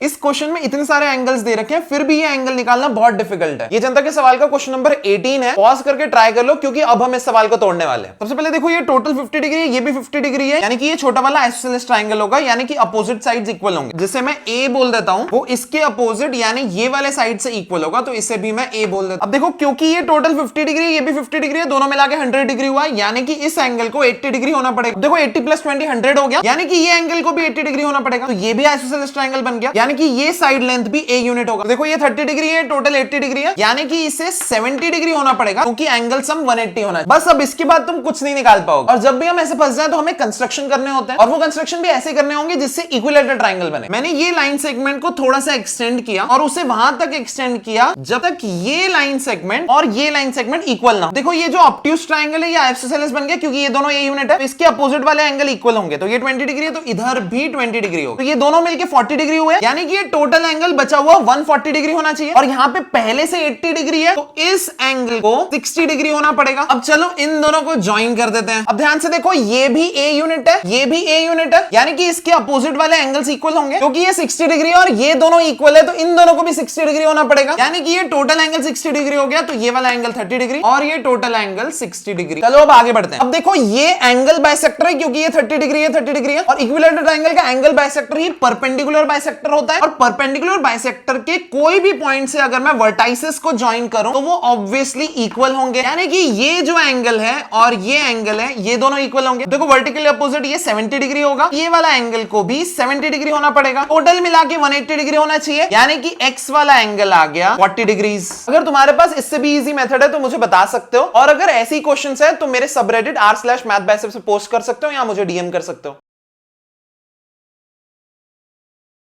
इस क्वेश्चन में इतने सारे एंगल्स दे रखे हैं, फिर भी ये एंगल निकालना बहुत डिफिकल्ट है। ये जनता के सवाल का क्वेश्चन नंबर 18 है। पॉज करके ट्राई कर लो, क्योंकि अब हम इस सवाल को तोड़ने वाले हैं। सबसे पहले देखो, ये टोटल 50 डिग्री है, ये भी 50 डिग्री है, यानी कि ये छोटा वाला आइसोसेलेस ट्रायंगल होगा, यानी कि अपोजिट साइड्स इक्वल होंगे। जिसे मैं ए बोल देता हूं, वो इसके अपोजिट यानी ये वाले साइड से इक्वल होगा, तो इसे भी मैं ए बोल देता हूं। अब देखो, क्योंकि ये टोटल 50 डिग्री है, ये भी 50 डिग्री है, दोनों मिला के 100 डिग्री हुआ, यानी कि इस एंगल को 80 डिग्री होना पड़ेगा। देखो 80 + 20 100 हो गया, यानी कि ये एंगल को भी 80 डिग्री होना पड़ेगा, तो ये भी आइसोसेलेस ट्रायंगल बन गया, यानी कि ये साइड लेंथ भी ए यूनिट होगा। देखो ये 30 डिग्री है, टोटल 80 डिग्री है, यानी कि इसे 70 डिग्री होना पड़ेगा, क्योंकि एंगल सम 180 होना है। बस अब इसके बाद तुम कुछ नहीं निकाल पाओगे। और जब भी हम ऐसे फंस जाए तो हमें कंस्ट्रक्शन करने होते हैं, और वो कंस्ट्रक्शन भी ऐसे करने होंगे जिससे इक्विलेटरल ट्रायंगल बने। मैंने ये लाइन सेगमेंट को थोड़ा सा एक्सटेंड किया और उसे वहां तक एक्सटेंड किया जब तक ये लाइन सेगमेंट और ये लाइन सेगमेंट इक्वल ना हो। देखो ये जो ऑब्ट्यूज ट्रायंगल है, ये आइसोसेलेस बन गया, क्योंकि ये दोनों ए यूनिट है, तो इसके अपोजिट वाले एंगल इक्वल होंगे। तो ये 20 डिग्री है, तो इधर भी 20 डिग्री होगा, तो ये दोनों मिलके 40 डिग्री हुए, यानी कि ये टोटल एंगल बचा हुआ 140 डिग्री होना चाहिए, और यहाँ पे पहले से 80 डिग्री है, तो इस एंगल को 60 डिग्री होना पड़ेगा। अब चलो इन दोनों को ज्वाइन कर देते हैं। अब ध्यान से देखो, ये भी ए यूनिट है, ये भी ए यूनिट है, यानी कि इसके अपोजिट वाले एंगल्स इक्वल होंगे, क्योंकि ये 60 डिग्री है और ये दोनों इक्वल है, तो इन दोनों को भी 60 डिग्री होना पड़ेगा, यानी कि ये टोटल एंगल 60 डिग्री हो गया, तो ये वाला एंगल 30 डिग्री और ये टोटल एंगल 60 डिग्री। चलो अब आगे बढ़ते हैं। अब देखो ये एंगल बाइसेक्टर है, क्योंकि ये 30 डिग्री है, 30 डिग्री है, और इक्विलेटरल ट्रायंगल का एंगल बाइसेक्टर ही परपेंडिकुलर बाइसेक्टर होता है, और परपेंडिकुलर बाइसेक्टर के कोई भी पॉइंट से अगर मैं वर्टाइसेस को ज्वाइन करूं तो वो ऑब्वियसली इक्वल होंगे, यानी कि ये जो एंगल है और ये एंगल है, ये दोनों इक्वल होंगे। देखो वर्टिकली अपोजिट ये 70 डिग्री होगा, ये वाला एंगल को भी 70 डिग्री होना पड़ेगा, टोटल मिला के 180 डिग्री होना चाहिए, यानी कि एक्स वाला एंगल आ गया 40 डिग्रीज। अगर तुम्हारे पास इससे भी इजी मेथड है तो मुझे बता सकते हो, और अगर ऐसी क्वेश्चंस है तो मेरे सबरेडिट r/mathbicep से पोस्ट कर सकते हो या मुझे डीएम कर सकते हो।